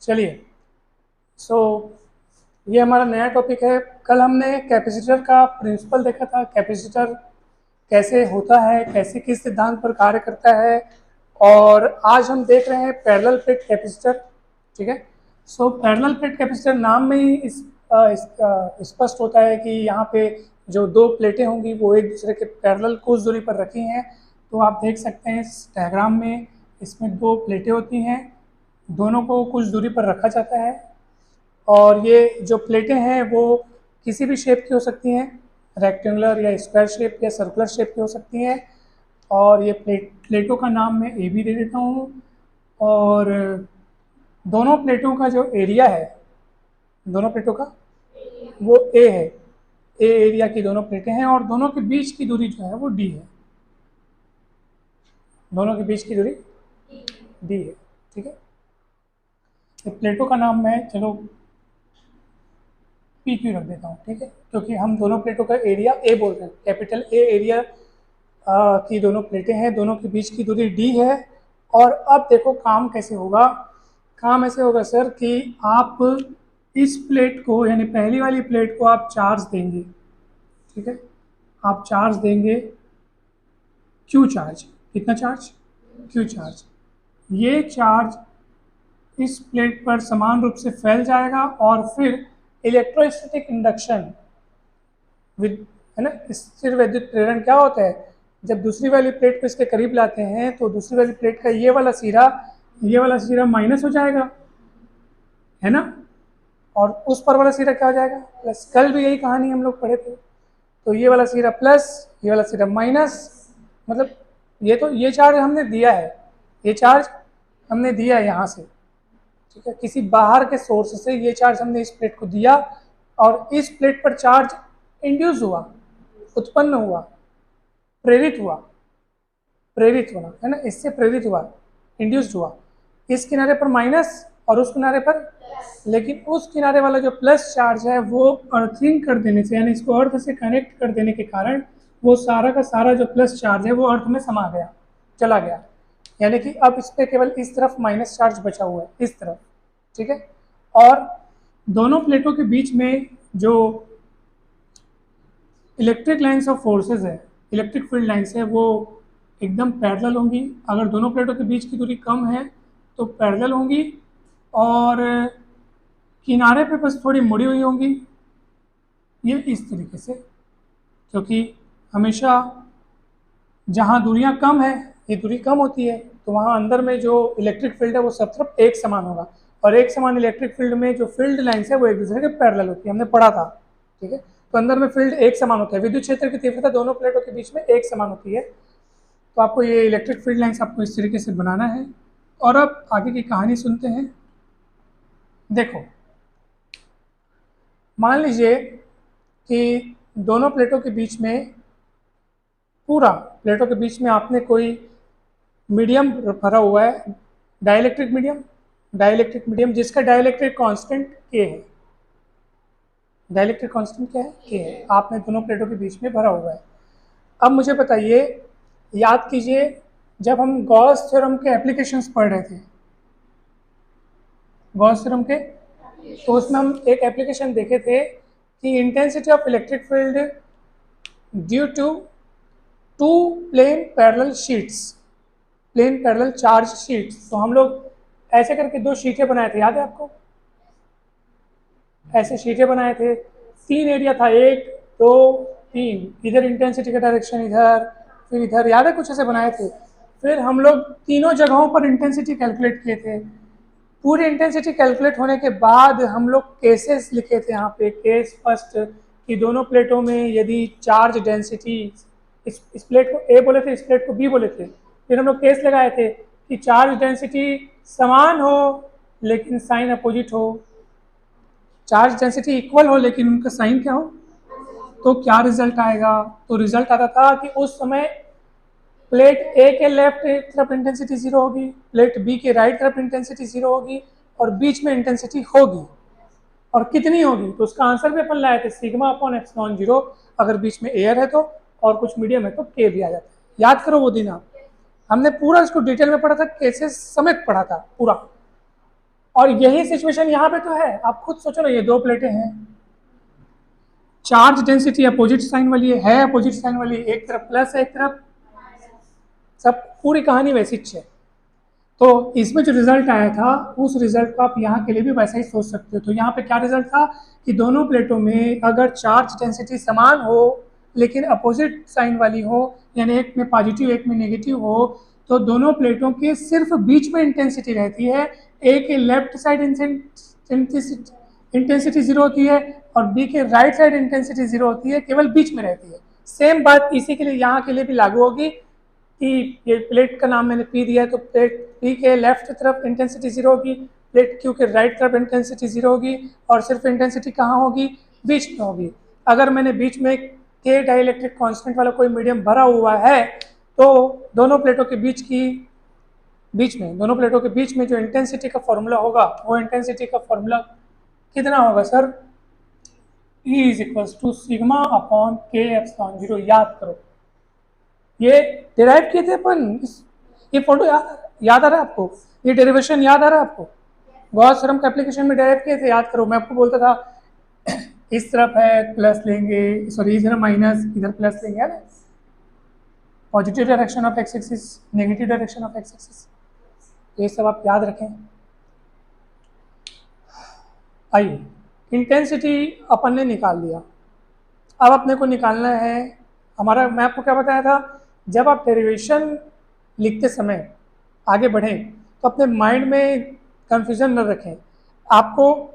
चलिए, सो ये हमारा नया टॉपिक है। कल हमने कैपेसिटर का प्रिंसिपल देखा था, कैपेसिटर कैसे होता है, कैसे किस सिद्धांत पर कार्य करता है, और आज हम देख रहे हैं पैरेलल प्लेट कैपेसिटर। ठीक है, सो पैरेलल प्लेट कैपेसिटर नाम में ही स्पष्ट होता है कि यहाँ पे जो दो प्लेटें होंगी वो एक दूसरे के पैरेलल कुछ दूरी पर रखी हैं। तो आप देख सकते हैं इस डायग्राम में, इसमें दो प्लेटें होती हैं, दोनों को कुछ दूरी पर रखा जाता है, और ये जो प्लेटें हैं वो किसी भी शेप की हो सकती हैं, रेक्टेंगुलर या स्क्वायर शेप या सर्कुलर शेप की हो सकती हैं। और ये प्लेटों का नाम मैं ए भी दे देता हूँ। और दोनों प्लेटों का जो एरिया है, दोनों प्लेटों का वो ए है, ए एरिया की दोनों प्लेटें हैं, और दोनों के बीच की दूरी जो है वो डी है। दोनों के बीच की दूरी डी है। ठीक है, तो प्लेटों का नाम मैं चलो पी क्यू रख देता हूँ। ठीक है, क्योंकि हम दोनों प्लेटों का एरिया ए बोल रहे हैं, कैपिटल ए एरिया की दोनों प्लेटें हैं, दोनों के बीच की दूरी डी है। और अब देखो काम कैसे होगा। काम ऐसे होगा सर कि आप इस प्लेट को, यानी पहली वाली प्लेट को आप चार्ज देंगे। ठीक है, आप चार्ज देंगे क्यू चार्ज। कितना चार्ज? Q charge. ये चार्ज इस प्लेट पर समान रूप से फैल जाएगा, और फिर इलेक्ट्रोस्टैटिक इंडक्शन विद, है ना, स्थिर वैद्युत प्रेरण क्या होता है, जब दूसरी वाली प्लेट को इसके करीब लाते हैं तो दूसरी वाली प्लेट का ये वाला सिरा माइनस हो जाएगा, है ना, और उस पर वाला सिरा क्या हो जाएगा, प्लस। कल भी यही कहानी हम लोग पढ़े थे। तो ये वाला सिरा प्लस, ये वाला सिरा माइनस, मतलब ये चार्ज हमने दिया है, ये चार्ज हमने दिया है यहाँ से। ठीक है, किसी बाहर के सोर्स से ये चार्ज हमने इस प्लेट को दिया, और इस प्लेट पर चार्ज इंड्यूस हुआ, उत्पन्न हुआ, प्रेरित होना, है ना, इससे प्रेरित हुआ, इंड्यूस्ड हुआ। इस किनारे पर माइनस और उस किनारे पर, लेकिन उस किनारे वाला जो प्लस चार्ज है वो अर्थिंग कर देने से, यानी इसको अर्थ से कनेक्ट कर देने के कारण वो सारा का सारा जो प्लस चार्ज है वो अर्थ में समा गया, चला गया। यानी कि अब इस पर केवल इस तरफ माइनस चार्ज बचा हुआ है, इस तरफ। ठीक है, और दोनों प्लेटों के बीच में जो इलेक्ट्रिक लाइन्स ऑफ फोर्सेस है, इलेक्ट्रिक फील्ड लाइन्स है, वो एकदम पैरेलल होंगी। अगर दोनों प्लेटों के बीच की दूरी कम है तो पैरेलल होंगी, और किनारे पे बस थोड़ी मुड़ी हुई होंगी, ये इस तरीके से। क्योंकि हमेशा जहाँ दूरियाँ कम है, ये दूरी कम होती है, तो वहाँ अंदर में जो इलेक्ट्रिक फील्ड है वो सब तरफ एक समान होगा, और एक समान इलेक्ट्रिक फील्ड में जो फील्ड लाइन्स है वो एक दूसरे के पैरेलल होती है, हमने पढ़ा था। ठीक है, तो अंदर में फील्ड एक समान होता है, विद्युत क्षेत्र की तीव्रता दोनों प्लेटों के बीच में एक समान होती है। तो आपको ये इलेक्ट्रिक फील्ड लाइन्स आपको इस तरीके से बनाना है। और अब आगे की कहानी सुनते हैं। देखो, मान लीजिए कि दोनों प्लेटों के बीच में, पूरा प्लेटों के बीच में आपने कोई मीडियम भरा हुआ है, डाइलेक्ट्रिक मीडियम, जिसका डाइलेक्ट्रिक कांस्टेंट के है। डाइलेक्ट्रिक कांस्टेंट क्या है? के है। आपने दोनों प्लेटों के बीच में भरा हुआ है। अब मुझे बताइए, याद कीजिए, जब हम गॉस थ्योरम के एप्लीकेशंस पढ़ रहे थे, गॉस थ्योरम के, तो उसमें हम एक एप्लीकेशन देखे थे कि intensity of electric field due to two plane parallel charge sheets. तो हम लोग ऐसे करके दो शीटें बनाए थे, याद है आपको? ऐसे शीटें बनाए थे, तीन एरिया था, 1 2 3, इधर इंटेंसिटी का डायरेक्शन इधर, फिर इधर, याद है, कुछ ऐसे बनाए थे। फिर हम लोग तीनों जगहों पर इंटेंसिटी कैलकुलेट किए थे। पूरी इंटेंसिटी कैलकुलेट होने के बाद हम लोग केसेस लिखे थे यहाँ पे। केस फर्स्ट कि दोनों प्लेटों में यदि चार्ज डेंसिटी, इस प्लेट को ए बोले थे, इस प्लेट को बी बोले थे। फिर हम लोग केस लगाए थे कि चार्ज डेंसिटी समान हो लेकिन साइन अपोजिट हो, चार्ज डेंसिटी इक्वल हो लेकिन उनका साइन क्या हो, तो क्या रिजल्ट आएगा? तो रिजल्ट आता था कि उस समय प्लेट ए के लेफ्ट तरफ इंटेंसिटी 0 होगी, प्लेट बी के राइट तरफ इंटेंसिटी 0 होगी, और बीच में इंटेंसिटी होगी। और कितनी होगी? तो उसका आंसर भी अपन लाए थे, सिग्मा अपॉन एप्सिलॉन 0। अगर बीच में एयर है तो, और कुछ मीडियम है तो के भी आ जाता है। याद करो वो दिन, आप हमने पूरा इसको डिटेल में पढ़ा था, केसेस समेत पढ़ा था पूरा। और यही सिचुएशन यहाँ पे तो है, आप खुद सोचो ना, ये दो प्लेटें हैं, चार्ज डेंसिटी अपोजिट साइन वाली है अपोजिट साइन वाली, एक तरफ प्लस है एक तरफ, सब पूरी कहानी वैसी है। तो इसमें जो रिजल्ट आया था उस रिजल्ट को आप यहाँ के लिए भी वैसा ही सोच सकते हो। तो यहाँ पे क्या रिजल्ट था कि दोनों प्लेटों में अगर चार्ज डेंसिटी समान हो लेकिन अपोजिट साइन वाली हो, यानी एक में पॉजिटिव एक में नेगेटिव हो, तो दोनों प्लेटों के सिर्फ बीच में इंटेंसिटी रहती है। ए के लेफ्ट साइड इंटेंसिटी जीरो होती है और बी के राइट साइड इंटेंसिटी जीरो होती है, केवल बीच में रहती है। सेम बात इसी के लिए यहाँ के लिए भी लागू होगी कि ये प्लेट का नाम मैंने पी दिया है, तो प्लेट पी के लेफ्ट तरफ इंटेंसिटी जीरो होगी, प्लेट क्यू के राइट तरफ इंटेंसिटी जीरो होगी, और सिर्फ इंटेंसिटी कहाँ होगी, बीच में होगी। अगर मैंने बीच में के डाइलेक्ट्रिक कांस्टेंट वाला कोई मीडियम भरा हुआ है तो दोनों प्लेटों के बीच में जो इंटेंसिटी का फॉर्मूला होगा वो इंटेंसिटी का फॉर्मूला कितना होगा sir, E is equals to sigma upon K epsilon zero. याद करो, ये डिराइव किए थे अपन, ये फोटो याद आ रहा है आपको, ये डेरिवेशन याद आ रहा है आपको, गॉस थ्योरम का एप्लीकेशन में डिराइव किए थे, याद करो। मैं आपको बोलता था इस तरफ है प्लस लेंगे, सॉरी इधर माइनस, इधर प्लस लेंगे, है ना, positive direction of x axis, negative direction of x axis, ये सब आप याद रखें। आइए, इंटेंसिटी अपन ने निकाल लिया, अब अपने को निकालना है हमारा, मैं आपको क्या बताया था, जब आप डेरिवेशन लिखते समय आगे बढ़ें तो अपने माइंड में कंफ्यूजन न रखें, आपको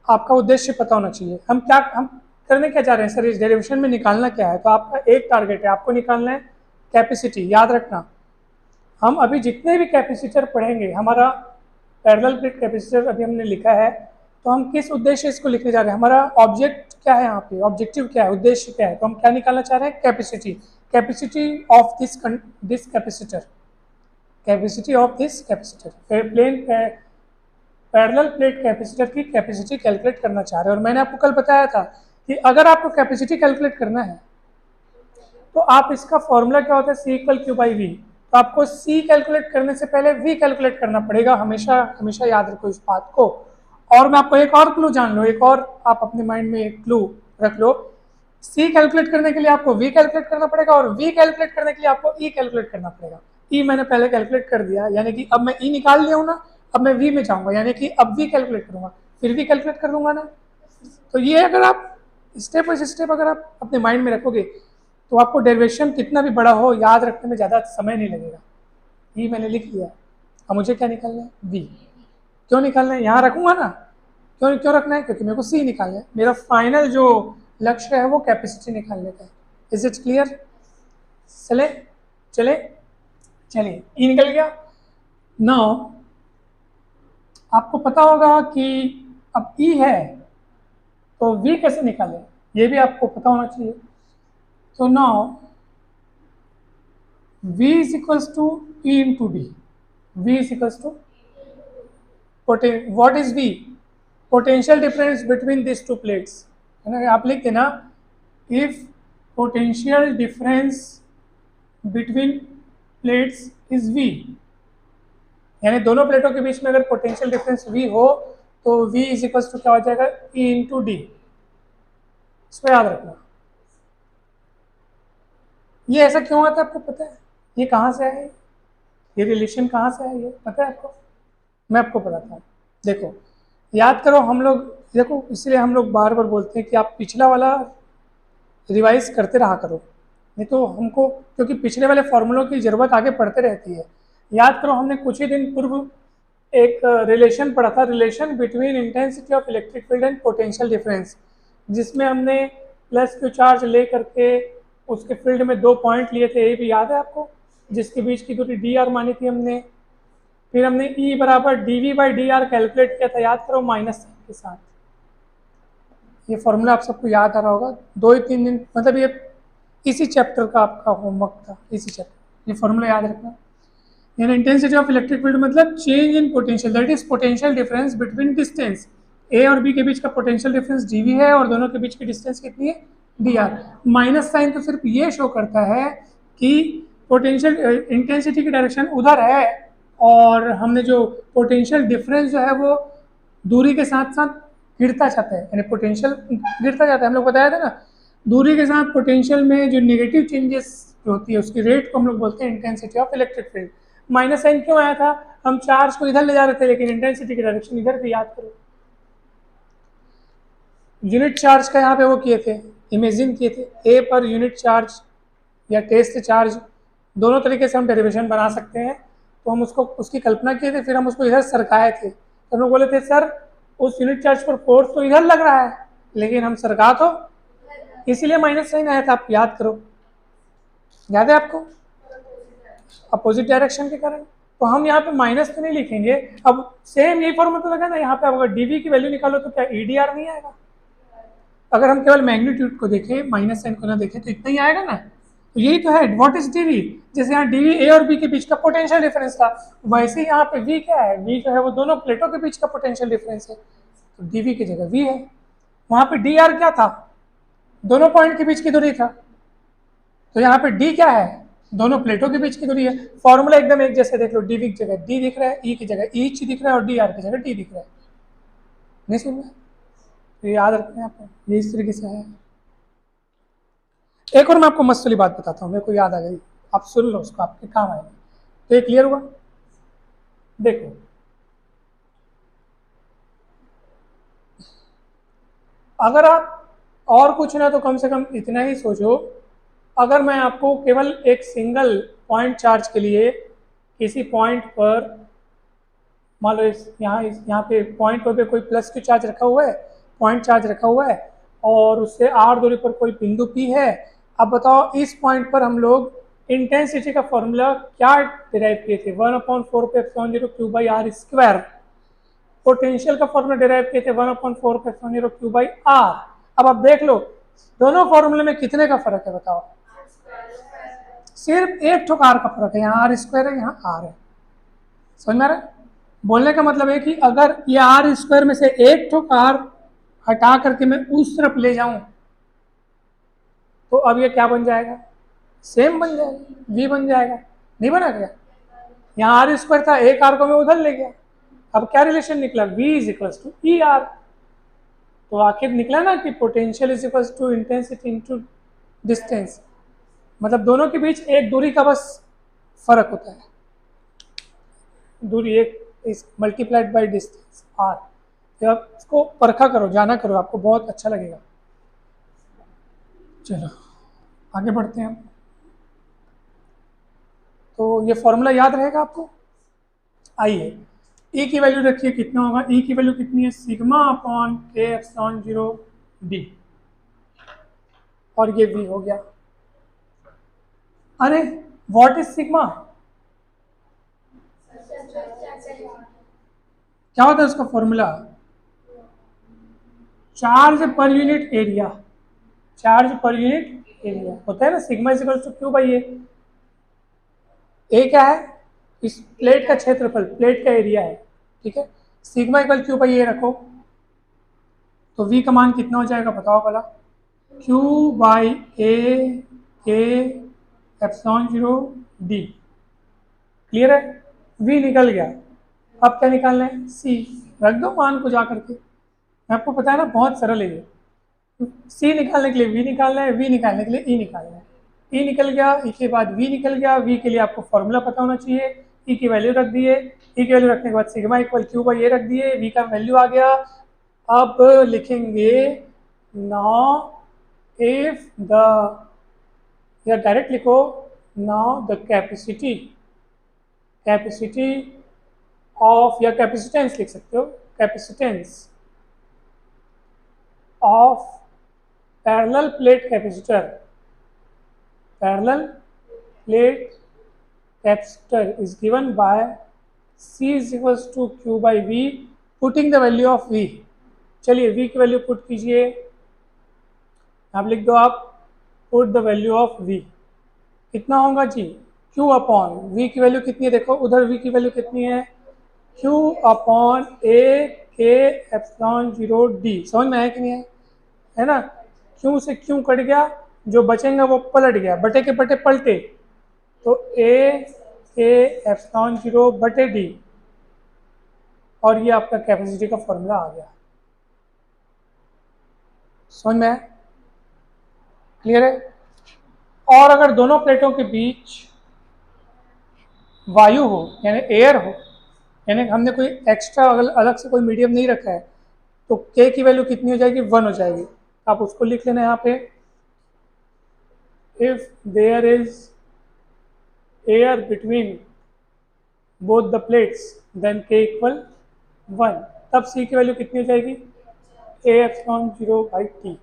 आपका उद्देश्य पता होना चाहिए। हम करने क्या चाह रहे हैं सर, इस डेरिवेशन में निकालना क्या है। तो आपका एक टारगेट है, आपको निकालना है कैपेसिटी। याद रखना, हम अभी जितने भी कैपेसिटर पढ़ेंगे, हमारा पैरेलल प्लेट कैपेसिटर अभी हमने लिखा है, तो हम किस उद्देश्य इसको लिखने जा रहे हैं, हमारा ऑब्जेक्ट क्या है, यहाँ पे ऑब्जेक्टिव क्या है, उद्देश्य क्या है, तो हम क्या निकालना चाह रहे हैं, capacity. Capacity of this capacitor, capacity of this capacitor, plane parallel plate capacitor की कैपेसिटी कैलकुलेट करना चाह रहे हैं। और मैंने आपको कल बताया था कि अगर आपको कैपेसिटी कैलकुलेट करना है तो आप इसका फॉर्मूला क्या होता है, C equal Q by V। तो आपको C कैलकुलेट करने से पहले V कैलकुलेट करना पड़ेगा, हमेशा हमेशा याद रखो इस बात को। और मैं आपको एक और क्लू जान लो, एक और आप अपने माइंड में एक क्लू रख लो, C कैलकुलेट करने के लिए आपको V कैलकुलेट करना पड़ेगा और V कैलकुलेट करने के लिए आपको E कैलकुलेट करना पड़ेगा। E मैंने पहले कैलकुलेट कर दिया, यानी कि अब मैं E निकाल लिया हूँ ना, अब मैं V में जाऊँगा, यानी कि अब V कैलकुलेट करूँगा, फिर V कैलकुलेट कर दूंगा ना। तो ये अगर आप स्टेप बाय स्टेप अगर आप अपने माइंड में रखोगे तो आपको डेरिवेशन कितना भी बड़ा हो याद रखने में ज़्यादा समय नहीं लगेगा। E मैंने लिख लिया, अब मुझे क्या निकालना है, V। क्यों निकालना है, यहाँ रखूँगा ना, क्यों रखना है, क्योंकि मेरे को C निकालना है। मेरा फाइनल जो लक्ष्य है वो कैपेसिटी निकालने का है। Is it clear? चलिए E निकल गया। नाउ आपको पता होगा कि अब E है तो V कैसे निकालें, ये भी आपको पता होना चाहिए। तो now V is equals to E into D। V is equals to what is V, potential difference between this two plates, है ना। आप लिख देना, if potential difference between plates is V, यानी दोनों प्लेटों के बीच में अगर पोटेंशियल डिफरेंस V हो तो V इज इक्वल्स टू क्या हो जाएगा, E इंटू D। इसको याद रखना। ये ऐसा क्यों आता है आपको पता है, ये कहाँ से है, ये रिलेशन कहाँ से है, ये पता है आपको? मैं आपको बताता हूँ। देखो याद करो, हम लोग देखो, इसलिए हम लोग बार बार बोलते हैं कि आप पिछला वाला रिवाइज करते रहा करो, नहीं तो हमको, क्योंकि पिछले वाले फॉर्मूलों की ज़रूरत आगे पड़ते रहती है। याद करो, हमने कुछ ही दिन पूर्व एक रिलेशन पढ़ा था, relation between intensity of electric field and potential difference, जिसमें हमने प्लस क्यू चार्ज ले करके उसके फील्ड में 2 पॉइंट लिए थे, ये भी याद है आपको, जिसके बीच की दूरी dr मानी थी हमने। फिर हमने E बराबर dV बाई dr कैलकुलेट किया था, याद करो, माइनस साइन के साथ। ये फॉर्मूला आप सबको याद आ रहा होगा, 2-3 दिन, मतलब ये इसी चैप्टर का आपका होमवर्क था, इसी चैप्टर, ये फॉर्मूला याद रखना। यानी इंटेंसिटी ऑफ इलेक्ट्रिक फील्ड मतलब change in potential, that is potential difference between distance, a और बी के बीच का पोटेंशियल डिफरेंस dV है और दोनों के बीच की डिस्टेंस कितनी है, dr। माइनस साइन तो सिर्फ ये शो करता है कि पोटेंशियल इंटेंसिटी की डायरेक्शन उधर है और हमने जो पोटेंशियल डिफरेंस जो है वो दूरी के साथ साथ गिरता जाता है, यानी पोटेंशियल गिरता जाता है। हम लोग बताया था ना, दूरी के साथ पोटेंशियल में जो नेगेटिव चेंजेस जो होती है उसकी रेट को हम लोग बोलते हैं intensity of electric field. Minus sign क्यों आया था? हम चार्ज को इधर ले जा रहे थे, लेकिन इंटेंसिटी की डायरेक्शन इधर थी, याद करो। यूनिट चार्ज का यहाँ पे वो किए थे, इमेजिन किए थे, ए पर यूनिट चार्ज या टेस्ट चार्ज, दोनों तरीके से हम डेरिवेशन बना सकते हैं। तो हम उसको उसकी कल्पना किए थे, फिर हम उसको इधर सरकाए थे। तो हम लोग बोले थे सर उस यूनिट चार्ज पर फोर्स तो इधर लग रहा है, लेकिन हम सरका तो, इसीलिए माइनस साइन आया था। आप याद करो, याद है आपको? अपोजिट डायरेक्शन के कारण। तो हम यहाँ पे माइनस तो नहीं लिखेंगे। अब सेम यही फॉर्मूला तो लगा ना, यहाँ पे अब अगर डीवी की वैल्यू निकालो तो क्या ईडीआर नहीं आएगा? अगर हम केवल मैग्नीट्यूड को देखें, माइनस साइन को ना देखें, तो इतना ही आएगा ना। तो यही तो है व्हाट इज डीवी। जैसे यहाँ डीवी ए और बी के बीच का पोटेंशियल डिफरेंस था, वैसे ही यहाँ पे वी क्या है? वी जो है वो दोनों प्लेटों के बीच का पोटेंशियल डिफरेंस है, तो डीवी की जगह वी है। वहां पे डी आर क्या था? दोनों पॉइंट के बीच की दूरी था, तो यहाँ पे डी क्या है? दोनों प्लेटों के बीच की दूरी है। फॉर्मूला एकदम एक जैसे देख लो, डीवी की जगह डी दिख रहा है, ई की जगह ईच दिख रहा है, और डी आर की जगह डी दिख रहा है। नहीं सुन रहे? तो याद रखना है आपको, ये इस तरीके से है। एक और मैं आपको मस्त वाली बात बताता हूँ, मेरे को याद आ गई, आप सुन लो, उसको आपके काम आएगा। तो ये क्लियर हुआ? देखो, अगर आप और कुछ ना तो कम से कम इतना ही सोचो, अगर मैं आपको केवल एक सिंगल पॉइंट चार्ज के लिए किसी पॉइंट पर, मान लो यहाँ पे पॉइंट पर कोई प्लस क्यू चार्ज रखा हुआ है, पॉइंट चार्ज रखा हुआ है, और उससे आर दूरी पर कोई बिंदु पी है। अब बताओ इस पॉइंट पर हम लोग इंटेंसिटी का फॉर्मूला क्या डिराइव किए थे? 1/4πε0 Q/r²। पोटेंशियल का फॉर्मूला डिराइव किए थे 1/4πε0 Q/r। अब आप देख लो दोनों फॉर्मूले में कितने का फर्क है बताओ? सिर्फ एक ठोक आर का फर्क है, यहाँ आर स्क्वायर है, यहाँ आर है। समझ में आ रहा है? बोलने का मतलब है कि अगर ये आर स्क्वायर में से एक ठोक आर हटा करके मैं उस तरफ ले जाऊं, तो अब ये क्या बन जाएगा? सेम बन जाएगा, वी बन जाएगा। नहीं बना क्या? यहाँ आर स्क्वायर था, एक आर को मैं उधर ले गया, अब क्या रिलेशन निकला? V is equals to E R. तो आखिर निकला ना कि potential is equals to intensity into distance, मतलब दोनों के बीच एक दूरी का बस फर्क होता है, दूरी एक is multiplied by distance R. तो आप इसको परखा करो, जाना करो, आपको बहुत अच्छा लगेगा। चलो आगे बढ़ते हैं। तो ये फॉर्मूला याद रहेगा आपको? आइए, ई की वैल्यू रखिए, कितना होगा? ई की वैल्यू कितनी है? Sigma upon K epsilon 0 D, और ये वी हो गया। अरे व्हाट इज सिग्मा? क्या होता है उसका formula? Charge per unit area. Charge per unit area होता है ना, sigma is equal to q by a क्या है? इस प्लेट का क्षेत्रफल, प्लेट का एरिया है, ठीक है। सिग्मा इक्वल क्यू बाई ए रखो, तो वी का मान कितना हो जाएगा बताओ भला? क्यू बाई ए के एप्सिलॉन 0 डी। क्लियर है? वी निकल गया, अब क्या निकालना है? सी। रख दो मान को जा करके, आपको पता है ना, बहुत सरल है ये। सी निकालने के लिए वी निकालना है, वी निकालने के लिए ई निकालना है। ई निकल गया, ई के बाद वी निकल गया, वी के लिए आपको फॉर्मूला पता होना चाहिए। ई की वैल्यू रख दिए, ई की वैल्यू रखने के बाद सिग्मा इक्वल क्यू बाई ए रख दिए, वी का वैल्यू आ गया। अब लिखेंगे नाउ इफ द, या डायरेक्ट लिखो, now the capacity, capacity of, या कैपेसिटेंस लिख सकते हो, capacitance of parallel plate capacitor, parallel plate capacitor is given by C is equals to Q by V, putting the value of V। चलिए V की value put कीजिए, आप लिख दो, आप put the value of V। कितना होगा जी? Q upon V की वैल्यू कितनी है देखो, उधर V की वैल्यू कितनी है? Q अपॉन A के एप्सिलॉन 0 डी। समझ में आया कि नहीं है ना? क्यों से क्यों कट गया, जो बचेगा वो पलट गया, बटे के बटे पलटे, तो A के एप्सिलॉन 0 बटे डी। और ये आपका कैपेसिटी का फॉर्मूला आ गया। समझ में आया? क्लियर है? और अगर दोनों प्लेटों के बीच वायु हो यानी एयर हो, यानी हमने कोई एक्स्ट्रा अलग से कोई मीडियम नहीं रखा है, तो के की वैल्यू कितनी हो जाएगी? 1 हो जाएगी। आप उसको लिख लेना यहाँ पे, if there is air between both the plates then K equal 1, तब सी की वैल्यू कितनी हो जाएगी? A epsilon 0/T।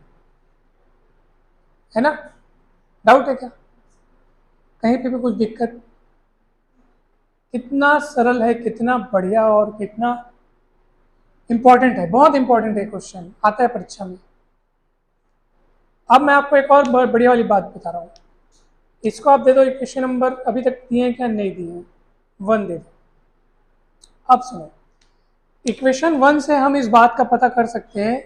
है ना? डाउट है क्या कहीं पे भी कुछ दिक्कत? कितना सरल है, कितना बढ़िया और कितना इंपॉर्टेंट है, बहुत इंपॉर्टेंट है, क्वेश्चन आता है परीक्षा में। अब मैं आपको एक और बढ़िया वाली बात बता रहा हूँ, इसको आप दे दो इक्वेशन नंबर, अभी तक दिए हैं क्या? नहीं दिए हैं, 1 दे दो। अब सुनो, इक्वेशन 1 से हम इस बात का पता कर सकते हैं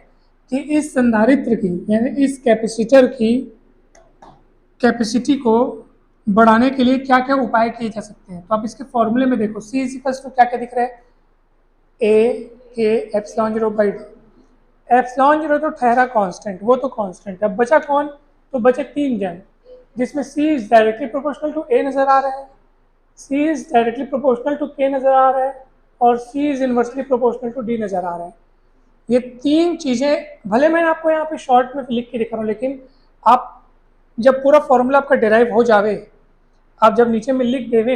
कि इस संधारित्र की यानी इस कैपेसिटर की कैपेसिटी को बढ़ाने के लिए क्या क्या उपाय किए जा सकते हैं। तो आप इसके फॉर्मूले में देखो, C इक्वल्स टू क्या क्या दिख रहा है? ए के एप्सिलॉन 0/D। एप्सिलॉन 0 तो ठहरा कांस्टेंट, वो तो कांस्टेंट है। अब बचा कौन? तो बचे 3 जन, जिसमें C is directly proportional to A नजर आ रहा है, C is directly proportional to K नजर आ रहा है, और C is inversely proportional to D नजर आ रहा है। ये 3 चीजें भले मैं आपको यहाँ पे शॉर्ट में लिख के दिखा रहा हूँ, लेकिन आप जब पूरा फॉर्मूला आपका डिराइव हो जावे, आप जब नीचे में लिख देवे,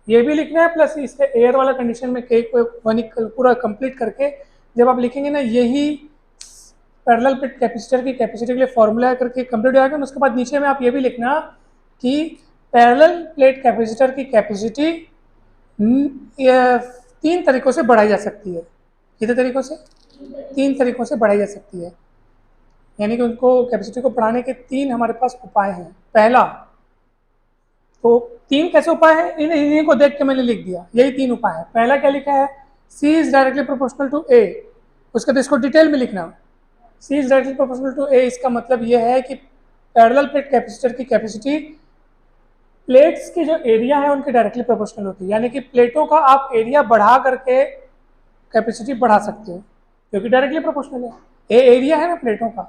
ये भी लिखना है प्लस इसके एयर वाला कंडीशन में के को 1 पूरा कंप्लीट करके जब आप लिखेंगे ना, यही पैरेलल प्लेट कैपेसिटर की कैपेसिटी के लिए फॉर्मूला करके कंप्लीट हो जाएगा। उसके बाद नीचे में आप ये भी लिखना कि पैरेलल प्लेट कैपेसिटर की कैपेसिटी 3 तरीकों से बढ़ाई जा सकती है। कितने तरीकों से? 3 तरीकों से बढ़ाई जा सकती है, यानी कि उनको कैपेसिटी को बढ़ाने के 3 हमारे पास उपाय हैं। पहला, तो 3 कैसे उपाय हैं? इन्हीं को देख के मैंने लिख दिया, यही 3 उपाय है। पहला क्या लिखा है? C is directly proportional to A। उसके बाद इसको डिटेल में लिखना, C is directly proportional to A। इसका मतलब यह है कि पैरेलल प्लेट कैपेसिटर की कैपेसिटी प्लेट्स की जो एरिया है उनके डायरेक्टली प्रोपोर्शनल होती है, यानी कि प्लेटों का आप एरिया बढ़ा करके कैपेसिटी बढ़ा सकते हो, क्योंकि डायरेक्टली प्रोपोर्शनल है। ए एरिया है ना प्लेटों का।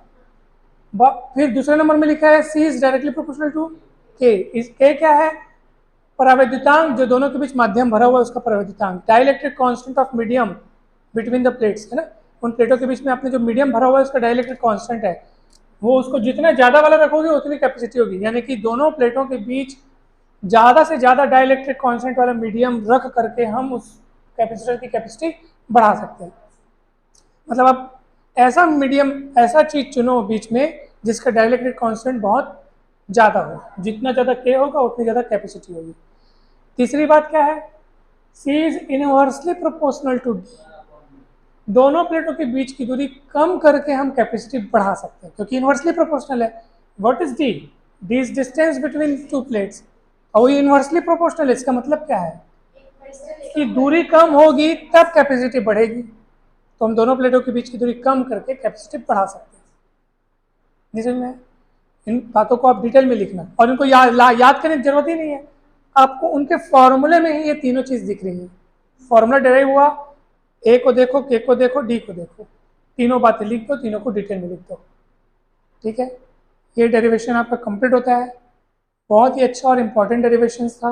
फिर दूसरे नंबर में लिखा है C is directly proportional to K। इस K क्या है? परावैद्युतांक, जो दोनों के बीच माध्यम भरा हुआ है उसका परावैद्युतांक। Dielectric constant of medium between the plates, है ना, उन प्लेटों के बीच में आपने जो मीडियम भरा हुआ है उसका डाइलेक्ट्रिक कांस्टेंट है, वो उसको जितना ज़्यादा वाला रखोगे उतनी कैपेसिटी होगी, यानी कि दोनों प्लेटों के बीच ज़्यादा से ज़्यादा डाइलेक्ट्रिक कांस्टेंट वाला मीडियम रख करके हम उस कैपेसिटर की कैपेसिटी बढ़ा सकते हैं। मतलब आप ऐसा मीडियम, ऐसा चीज़ चुनो बीच में जिसका डाइलेक्ट्रिक कांस्टेंट बहुत ज़्यादा हो, जितना ज़्यादा के होगा उतनी ज़्यादा कैपेसिटी होगी। तीसरी बात क्या है? C is inversely proportional to D। दोनों प्लेटों के बीच की दूरी कम करके हम कैपेसिटी बढ़ा सकते हैं, क्योंकि इनवर्सली प्रोपोर्शनल है। What is D? D is distance between 2 plates, और वो इनवर्सली प्रोपोर्शनल है। इसका मतलब क्या है कि दूरी कम होगी तब कैपेसिटी बढ़ेगी, तो हम दोनों प्लेटों के बीच की दूरी कम करके कैपेसिटी बढ़ा सकते हैं। समझ में? इन बातों को आप डिटेल में लिखना, और इनको याद करने की जरूरत ही नहीं है, आपको उनके फॉर्मूले में ही ये तीनों चीज़ दिख रही है। फॉर्मूला डिराइव हुआ, ए को देखो, के को देखो, डी को देखो, तीनों बातें लिख दो, तीनों को डिटेल में लिख दो। ठीक है, ये डेरिवेशन आपका कंप्लीट होता है। बहुत ही अच्छा और इम्पॉर्टेंट डेरिवेशन था।